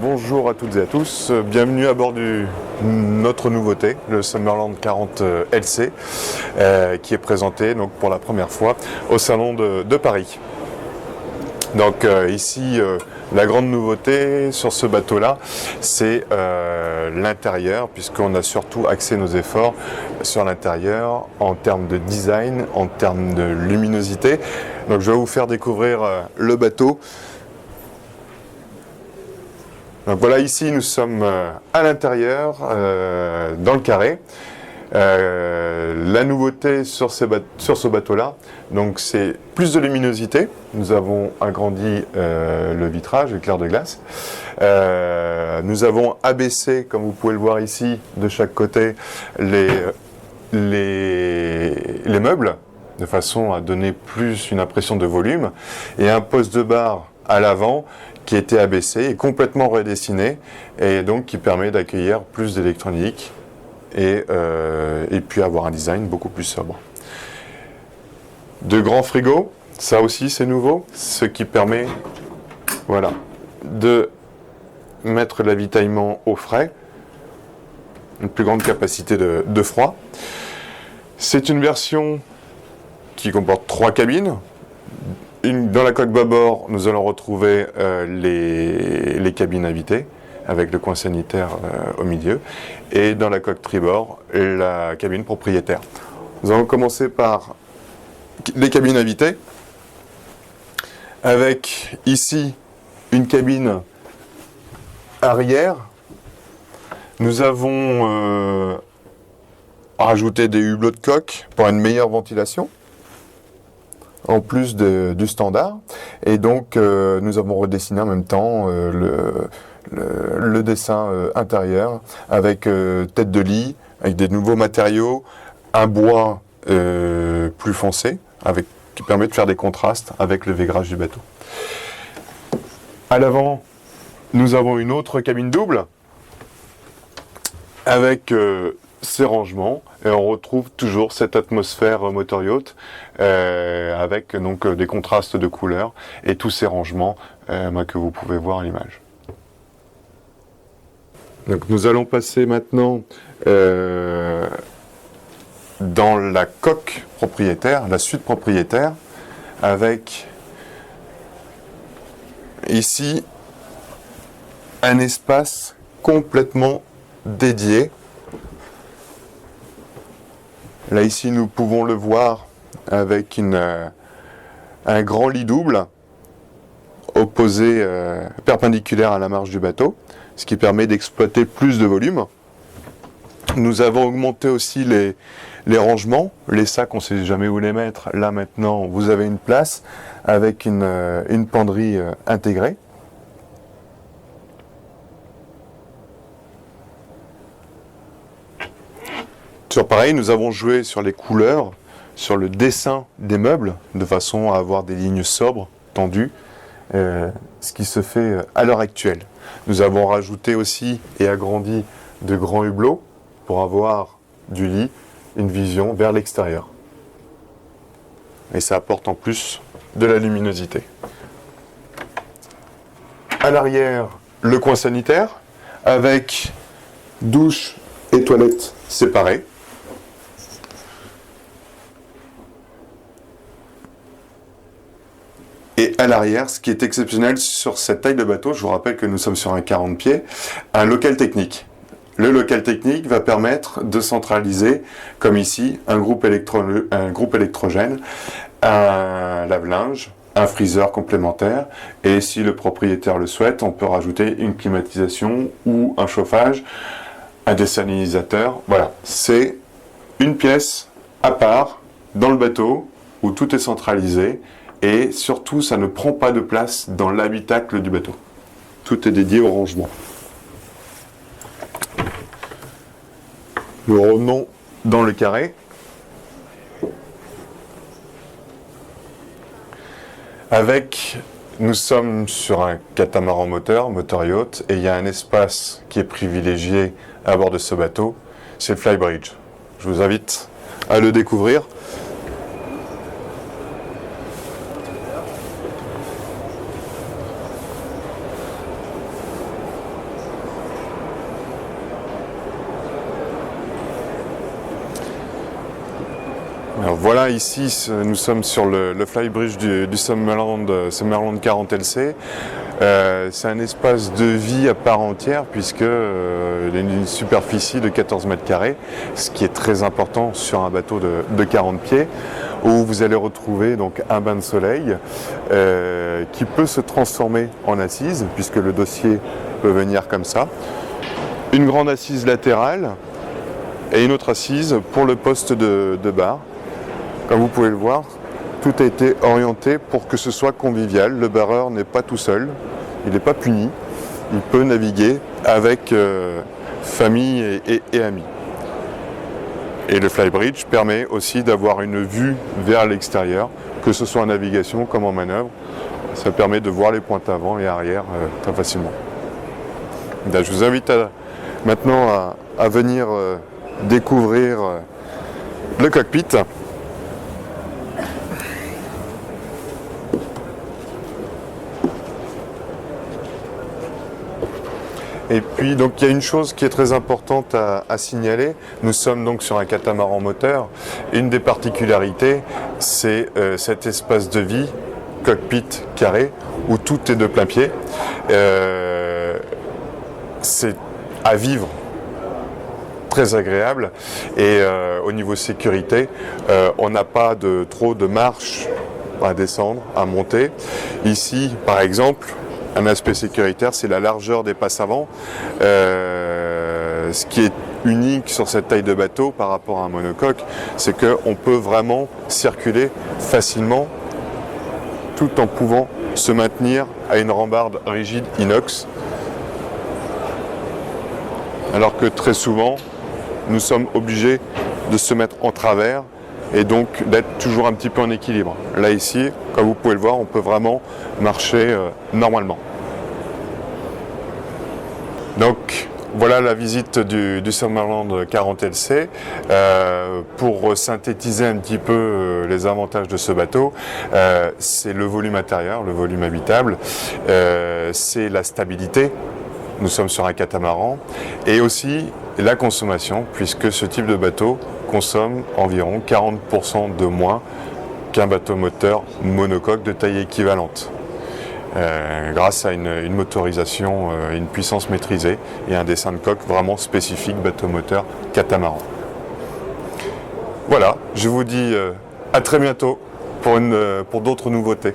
bonjour à toutes et à tous, bienvenue à bord de notre nouveauté, le Summerland 40 LC, qui est présenté donc, pour la première fois au Salon de Paris. Donc ici, la grande nouveauté sur ce bateau-là, c'est l'intérieur, puisqu'on a surtout axé nos efforts sur l'intérieur en termes de design, en termes de luminosité. Donc je vais vous faire découvrir le bateau. Donc voilà, ici nous sommes à l'intérieur, dans le carré. La nouveauté sur ce bateau-là, donc c'est plus de luminosité. Nous avons agrandi le vitrage, le clair de glace. Nous avons abaissé, comme vous pouvez le voir ici, de chaque côté, les meubles, de façon à donner plus une impression de volume. Et un poste de barre à l'avant qui a été abaissé et complètement redessiné, et donc qui permet d'accueillir plus d'électronique et puis avoir un design beaucoup plus sobre. De grands frigos, ça aussi c'est nouveau, ce qui permet voilà, de mettre l'avitaillement au frais, une plus grande capacité de froid. C'est une version qui comporte 3 cabines. Dans la coque bâbord, nous allons retrouver les cabines invitées, avec le coin sanitaire au milieu, et dans la coque tribord, la cabine propriétaire. Nous allons commencer par les cabines invitées, avec ici une cabine arrière. Nous avons rajouté des hublots de coque pour une meilleure ventilation, en plus du standard, et donc nous avons redessiné en même temps le dessin intérieur avec tête de lit, avec des nouveaux matériaux, un bois plus foncé, qui permet de faire des contrastes avec le vaigrage du bateau. À l'avant, nous avons une autre cabine double avec ces rangements, et on retrouve toujours cette atmosphère motor yacht avec donc des contrastes de couleurs et tous ces rangements que vous pouvez voir à l'image. Donc nous allons passer maintenant dans la coque propriétaire, la suite propriétaire, avec ici un espace complètement dédié. Là ici nous pouvons le voir avec un grand lit double opposé perpendiculaire à la marge du bateau, ce qui permet d'exploiter plus de volume. Nous avons augmenté aussi les rangements, les sacs on ne sait jamais où les mettre. Là maintenant vous avez une place avec une penderie intégrée. Pareil, nous avons joué sur les couleurs, sur le dessin des meubles, de façon à avoir des lignes sobres, tendues, ce qui se fait à l'heure actuelle. Nous avons rajouté aussi et agrandi de grands hublots pour avoir du lit, une vision vers l'extérieur. Et ça apporte en plus de la luminosité. À l'arrière, le coin sanitaire, avec douche et toilettes séparées. Et à l'arrière, ce qui est exceptionnel sur cette taille de bateau, je vous rappelle que nous sommes sur un 40 pieds, un local technique. Le local technique va permettre de centraliser, comme ici, un groupe électrogène, un lave-linge, un freezer complémentaire, et si le propriétaire le souhaite, on peut rajouter une climatisation ou un chauffage, un désalinisateur. Voilà, c'est une pièce à part dans le bateau où tout est centralisé. Et surtout, ça ne prend pas de place dans l'habitacle du bateau. Tout est dédié au rangement. Nous revenons dans le carré. Nous sommes sur un catamaran moteur yacht, et il y a un espace qui est privilégié à bord de ce bateau, c'est le flybridge. Je vous invite à le découvrir. Voilà, ici, nous sommes sur le flybridge du Summerland 40 LC. C'est un espace de vie à part entière puisque il a une superficie de 14 mètres carrés, ce qui est très important sur un bateau de 40 pieds, où vous allez retrouver donc un bain de soleil qui peut se transformer en assise puisque le dossier peut venir comme ça. Une grande assise latérale et une autre assise pour le poste de bar. Comme vous pouvez le voir, tout a été orienté pour que ce soit convivial. Le barreur n'est pas tout seul, il n'est pas puni, il peut naviguer avec famille et amis. Et le flybridge permet aussi d'avoir une vue vers l'extérieur, que ce soit en navigation comme en manœuvre. Ça permet de voir les pointes avant et arrière très facilement. Je vous invite maintenant à venir découvrir le cockpit. Et puis donc il y a une chose qui est très importante à signaler, nous sommes donc sur un catamaran moteur. Une des particularités, c'est cet espace de vie, cockpit carré, où tout est de plein pied. C'est à vivre très agréable et au niveau sécurité, on n'a pas trop de marches à descendre, à monter. Ici, par exemple, un aspect sécuritaire, c'est la largeur des passes avant. Ce qui est unique sur cette taille de bateau par rapport à un monocoque, c'est qu'on peut vraiment circuler facilement tout en pouvant se maintenir à une rambarde rigide inox. Alors que très souvent, nous sommes obligés de se mettre en travers et donc d'être toujours un petit peu en équilibre. Là ici, comme vous pouvez le voir, on peut vraiment marcher normalement. Donc voilà la visite du Summerland 40 LC. Pour synthétiser un petit peu les avantages de ce bateau, c'est le volume intérieur, le volume habitable, c'est la stabilité. Nous sommes sur un catamaran et aussi la consommation, puisque ce type de bateau consomme environ 40% de moins qu'un bateau moteur monocoque de taille équivalente, grâce à une motorisation, une puissance maîtrisée et un dessin de coque vraiment spécifique bateau moteur catamaran. Voilà, je vous dis à très bientôt pour d'autres nouveautés.